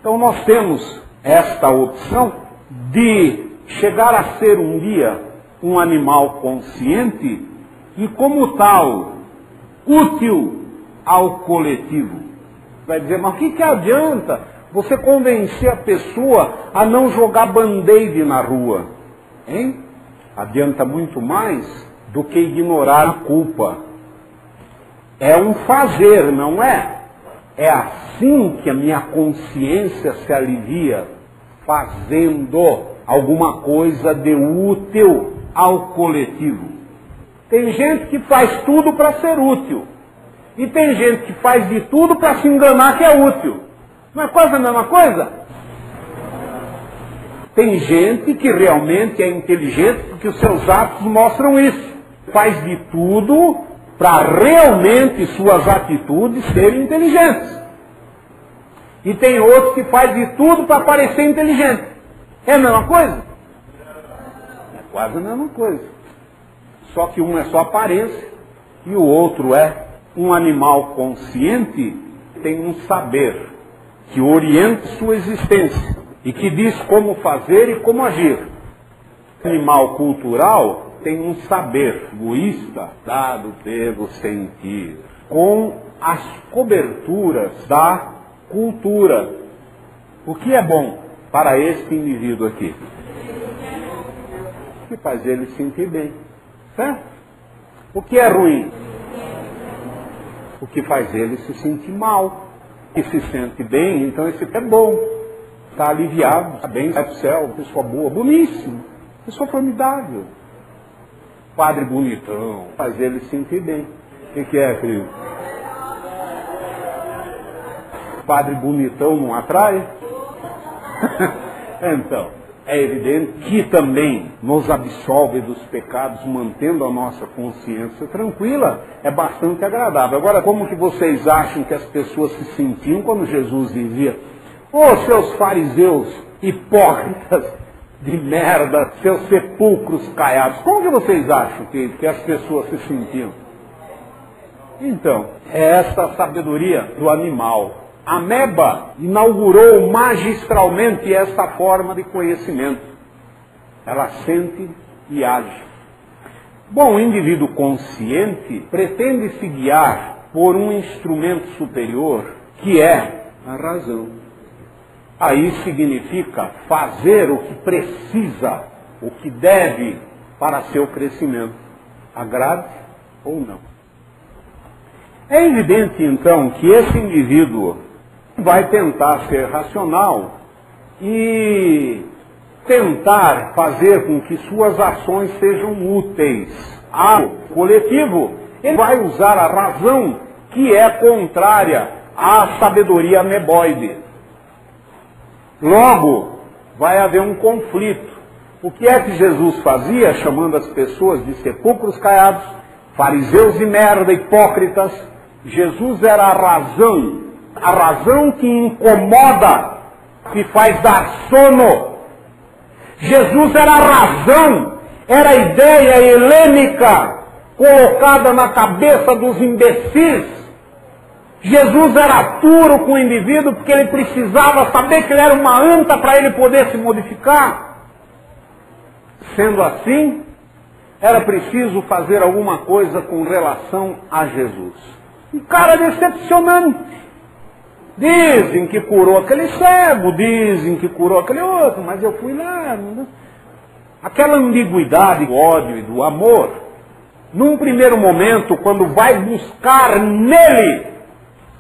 Então nós temos esta opção de chegar a ser um dia um animal consciente e, como tal, útil ao coletivo. Vai dizer, mas o que adianta você convencer a pessoa a não jogar band-aid na rua? Hein? Adianta muito mais do que ignorar a culpa. É um fazer, não é? É assim que a minha consciência se alivia, fazendo alguma coisa de útil ao coletivo. Tem gente que faz tudo para ser útil. E tem gente que faz de tudo para se enganar que é útil. Não é quase a mesma coisa? Tem gente que realmente é inteligente porque os seus atos mostram isso. Faz de tudo para realmente suas atitudes serem inteligentes. E tem outros que faz de tudo para parecer inteligente. É a mesma coisa? É quase a mesma coisa. Só que um é só aparência e o outro é um animal consciente, tem um saber que orienta sua existência e que diz como fazer e como agir. O animal cultural tem um saber egoísta dado pelo sentir, com as coberturas da cultura. O que é bom para este indivíduo aqui? O que faz ele se sentir bem, certo? O que é ruim? O que faz ele se sentir mal. E se sente bem, então esse é bom. Está aliviado, está bem, vai para o céu, pessoa boa, boníssimo, pessoa formidável. Padre bonitão, faz ele se sentir bem. O que é, querido? Padre bonitão não atrai? Então, é evidente que também nos absolve dos pecados, mantendo a nossa consciência tranquila, é bastante agradável. Agora, como que vocês acham que as pessoas se sentiam quando Jesus dizia: "Ô, seus fariseus hipócritas de merda, seus sepulcros caiados"? Como que vocês acham que as pessoas se sentiam? Então, é esta sabedoria do animal. A ameba inaugurou magistralmente esta forma de conhecimento. Ela sente e age. Bom, o indivíduo consciente pretende se guiar por um instrumento superior, que é a razão. Aí significa fazer o que precisa, o que deve para seu crescimento, agrade ou não. É evidente, então, que esse indivíduo vai tentar ser racional e tentar fazer com que suas ações sejam úteis ao coletivo. Ele vai usar a razão que é contrária à sabedoria ameboide. Logo, vai haver um conflito. O que é que Jesus fazia, chamando as pessoas de sepulcros caiados, fariseus de merda, hipócritas? Jesus era a razão que incomoda, que faz dar sono. Jesus era a razão, era a ideia helênica colocada na cabeça dos imbecis. Jesus era duro com o indivíduo porque ele precisava saber que ele era uma anta para ele poder se modificar. Sendo assim, era preciso fazer alguma coisa com relação a Jesus. Um cara decepcionante. Dizem que curou aquele cego, dizem que curou aquele outro, mas eu fui lá. Aquela ambiguidade do ódio e do amor, num primeiro momento, quando vai buscar nele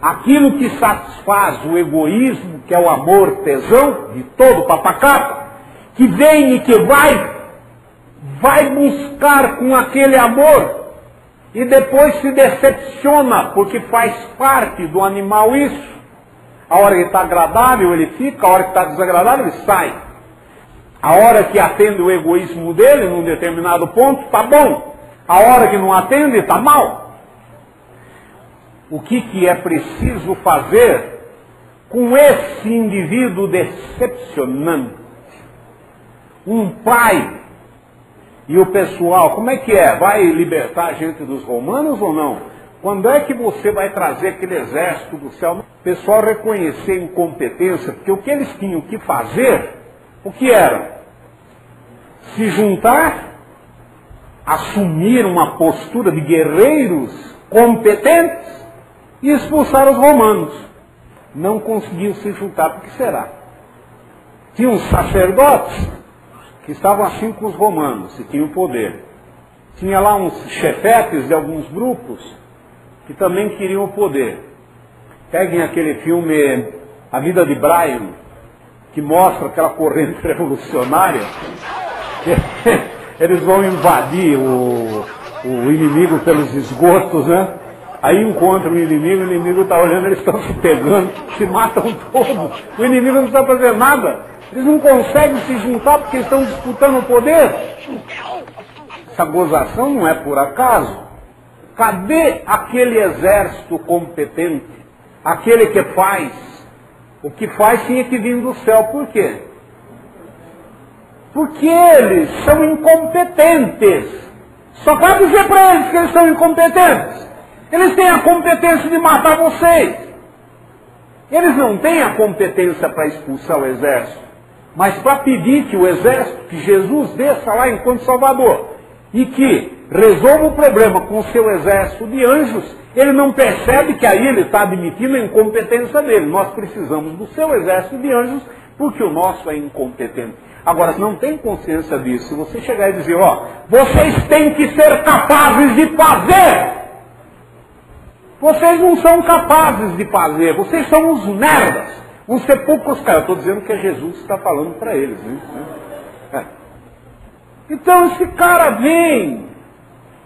aquilo que satisfaz o egoísmo, que é o amor tesão, de todo papacato, que vem e que vai buscar com aquele amor, e depois se decepciona, porque faz parte do animal isso. A hora que está agradável ele fica, a hora que está desagradável ele sai. A hora que atende o egoísmo dele, num determinado ponto, está bom. A hora que não atende, está mal. O que é preciso fazer com esse indivíduo decepcionante? Um pai e o pessoal, como é que é? Vai libertar a gente dos romanos ou não? Quando é que você vai trazer aquele exército do céu? O pessoal reconhecer a incompetência, porque o que eles tinham que fazer, o que era? Se juntar, assumir uma postura de guerreiros competentes e expulsar os romanos. Não conseguiam se juntar, por que será? Tinha uns sacerdotes que estavam assim com os romanos e tinham poder. Tinha lá uns chefetes de alguns grupos que também queriam o poder. Peguem aquele filme A Vida de Brian, que mostra aquela corrente revolucionária. Eles vão invadir o inimigo pelos esgotos, né? Aí encontram o inimigo está olhando, eles estão se pegando, se matam todos. O inimigo não está fazendo nada. Eles não conseguem se juntar porque estão disputando o poder. Essa gozação não é por acaso. Cadê aquele exército competente? Aquele que faz? O que faz tinha que vir do céu. Por quê? Porque eles são incompetentes. Só pode dizer para eles que eles são incompetentes. Eles têm a competência de matar vocês. Eles não têm a competência para expulsar o exército, mas para pedir que o exército, que Jesus desça lá enquanto Salvador, e que resolva o problema com o seu exército de anjos. Ele não percebe que aí ele está admitindo a incompetência dele. Nós precisamos do seu exército de anjos, porque o nosso é incompetente. Agora, se não tem consciência disso, se você chegar e dizer, ó, vocês têm que ser capazes de fazer. Vocês não são capazes de fazer, vocês são uns merdas, uns sepulcros caros. Eu estou dizendo que é Jesus que está falando para eles. Né? Então esse cara vem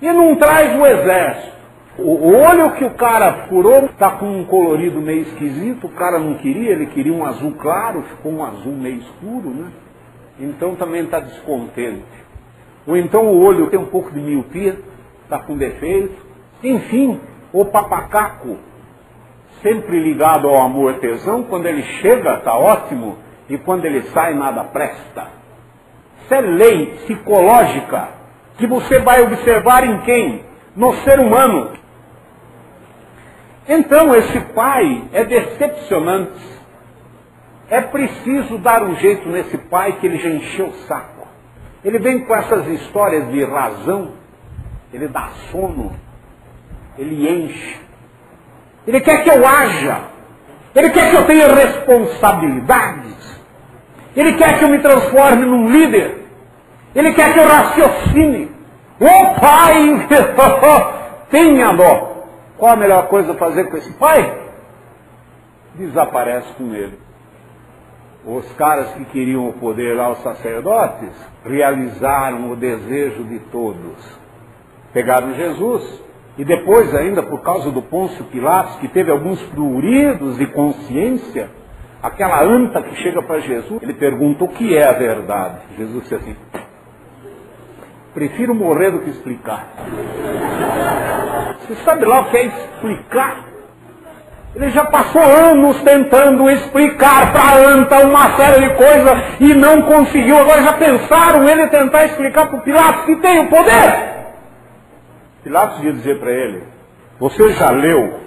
e não traz o exército. O olho que o cara furou está com um colorido meio esquisito, o cara não queria, ele queria um azul claro, ficou um azul meio escuro, né? Então também está descontente. Ou então o olho tem um pouco de miopia, está com defeito. Enfim, o papacaco, sempre ligado ao amor tesão, quando ele chega está ótimo, e quando ele sai nada presta. Isso é lei psicológica, que você vai observar em quem? No ser humano. Então esse pai é decepcionante. É preciso dar um jeito nesse pai que ele já encheu o saco. Ele vem com essas histórias de razão, ele dá sono, ele enche. Ele quer que eu haja, ele quer que eu tenha responsabilidades, ele quer que eu me transforme num líder, ele quer que eu raciocine. Ô pai, tenha dó. Qual a melhor coisa a fazer com esse pai? Desaparece com ele. Os caras que queriam o poder lá, os sacerdotes, realizaram o desejo de todos. Pegaram Jesus, e depois ainda, por causa do Pôncio Pilatos, que teve alguns pruridos de consciência, aquela anta que chega para Jesus, ele pergunta o que é a verdade. Jesus disse assim, prefiro morrer do que explicar. Você sabe lá o que é explicar? Ele já passou anos tentando explicar para a anta uma série de coisas e não conseguiu. Agora já pensaram ele tentar explicar para o Pilatos que tem o poder. Pilatos ia dizer para ele, você já leu?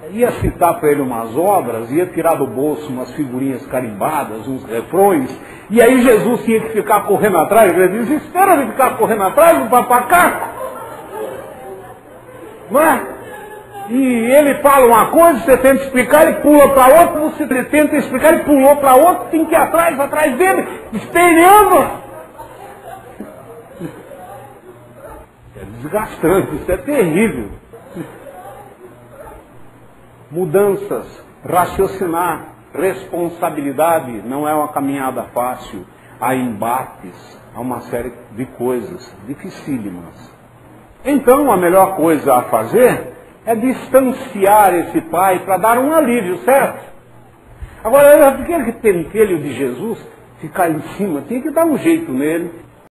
Ia citar para ele umas obras, ia tirar do bolso umas figurinhas carimbadas, uns refrões, e aí Jesus tinha que ficar correndo atrás. Ele diz, espera de ficar correndo atrás do papacaco. Não é? E ele fala uma coisa, você tenta explicar, ele pula para outra, você tenta explicar, ele pulou para outra, tem que ir atrás dele, esperando. É desgastante, isso é terrível. Mudanças, raciocinar, responsabilidade, não é uma caminhada fácil. Há embates, há uma série de coisas dificílimas. Então a melhor coisa a fazer é distanciar esse pai para dar um alívio, certo? Agora, aquele pentelho de Jesus, ficar em cima, tinha que dar um jeito nele.